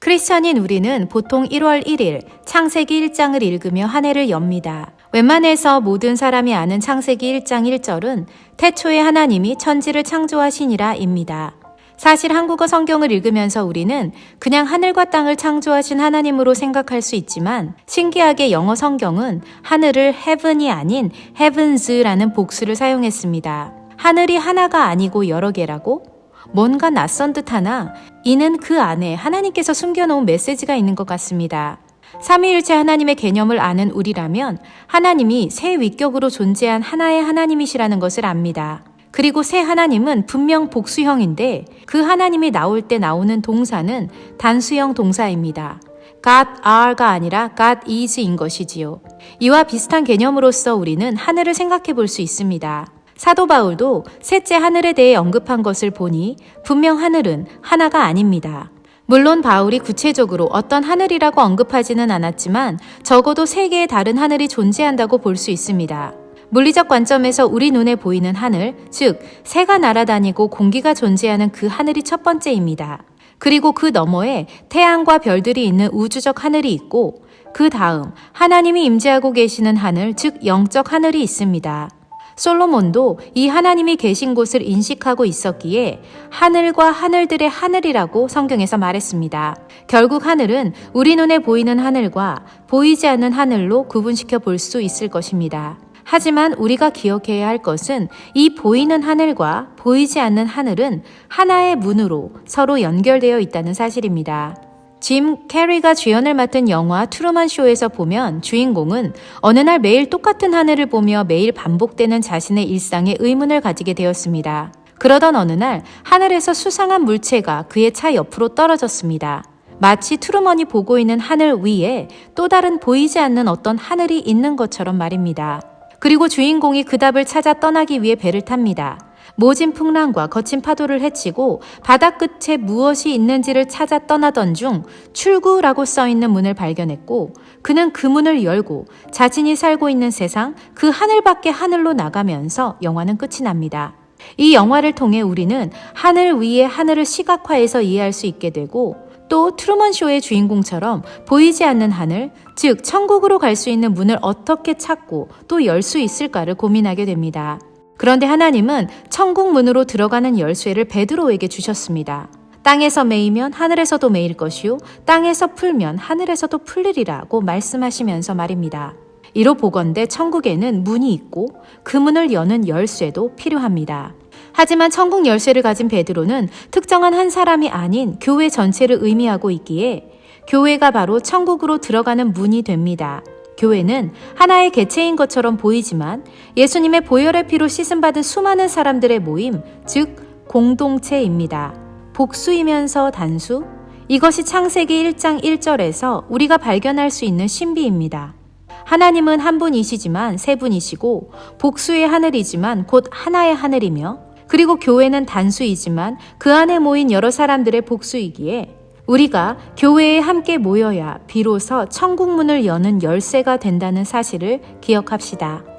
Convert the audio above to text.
크리스천인 우리는 보통 1월 1일 창세기 1장을 읽으며 한 해를 엽니다. 웬만해서 모든 사람이 아는 창세기 1장 1절은 태초에 하나님이 천지를 창조하시니라 입니다. 사실 한국어 성경을 읽으면서 우리는 그냥 하늘과 땅을 창조하신 하나님으로 생각할 수 있지만 신기하게 영어 성경은 하늘을 heaven이 아닌 heavens라는 복수를 사용했습니다. 하늘이 하나가 아니고 여러 개라고? 뭔가 낯선 듯하나 이는 그 안에 하나님께서 숨겨놓은 메시지가 있는 것 같습니다. 삼위일체 하나님의 개념을 아는 우리라면 하나님이 새 위격으로 존재한 하나의 하나님이시라는 것을 압니다. 그리고 새 하나님은 분명 복수형인데 그 하나님이 나올 때 나오는 동사는 단수형 동사입니다. God are가 아니라 God is인 것이지요. 이와 비슷한 개념으로서 우리는 하늘을 생각해 볼 수 있습니다. 사도 바울도 셋째 하늘에 대해 언급한 것을 보니 분명 하늘은 하나가 아닙니다. 물론 바울이 구체적으로 어떤 하늘이라고 언급하지는 않았지만 적어도 세 개의 다른 하늘이 존재한다고 볼 수 있습니다. 물리적 관점에서 우리 눈에 보이는 하늘, 즉 새가 날아다니고 공기가 존재하는 그 하늘이 첫 번째입니다. 그리고 그 너머에 태양과 별들이 있는 우주적 하늘이 있고 그 다음 하나님이 임재하고 계시는 하늘, 즉 영적 하늘이 있습니다. 솔로몬도 이 하나님이 계신 곳을 인식하고 있었기에 하늘과 하늘들의 하늘이라고 성경에서 말했습니다. 결국 하늘은 우리 눈에 보이는 하늘과 보이지 않는 하늘로 구분시켜 볼 수 있을 것입니다. 하지만 우리가 기억해야 할 것은 이 보이는 하늘과 보이지 않는 하늘은 하나의 문으로 서로 연결되어 있다는 사실입니다. 짐 캐리가 주연을 맡은 영화 트루먼 쇼에서 보면 주인공은 어느 날 매일 똑같은 하늘을 보며 매일 반복되는 자신의 일상에 의문을 가지게 되었습니다. 그러던 어느 날 하늘에서 수상한 물체가 그의 차 옆으로 떨어졌습니다. 마치 트루먼이 보고 있는 하늘 위에 또 다른 보이지 않는 어떤 하늘이 있는 것처럼 말입니다. 그리고 주인공이 그 답을 찾아 떠나기 위해 배를 탑니다. 모진 풍랑과 거친 파도를 헤치고 바다 끝에 무엇이 있는지를 찾아 떠나던 중 출구라고 써있는 문을 발견했고 그는 그 문을 열고 자신이 살고 있는 세상 그 하늘 밖의 하늘로 나가면서 영화는 끝이 납니다. 이 영화를 통해 우리는 하늘 위의 하늘을 시각화해서 이해할 수 있게 되고 또 트루먼쇼의 주인공처럼 보이지 않는 하늘, 즉 천국으로 갈 수 있는 문을 어떻게 찾고 또 열 수 있을까를 고민하게 됩니다. 그런데 하나님은 천국 문으로 들어가는 열쇠를 베드로에게 주셨습니다. 땅에서 매이면 하늘에서도 매일 것이요 땅에서 풀면 하늘에서도 풀리리라고 말씀하시면서 말입니다. 이로 보건대 천국에는 문이 있고 그 문을 여는 열쇠도 필요합니다. 하지만 천국 열쇠를 가진 베드로는 특정한 한 사람이 아닌 교회 전체를 의미하고 있기에 교회가 바로 천국으로 들어가는 문이 됩니다. 교회는 하나의 개체인 것처럼 보이지만 예수님의 보혈의 피로 씻음받은 수많은 사람들의 모임, 즉 공동체입니다. 복수이면서 단수? 이것이 창세기 1장 1절에서 우리가 발견할 수 있는 신비입니다. 하나님은 한 분이시지만 세 분이시고 복수의 하늘이지만 곧 하나의 하늘이며 그리고 교회는 단수이지만 그 안에 모인 여러 사람들의 복수이기에 우리가 교회에 함께 모여야 비로소 천국 문을 여는 열쇠가 된다는 사실을 기억합시다.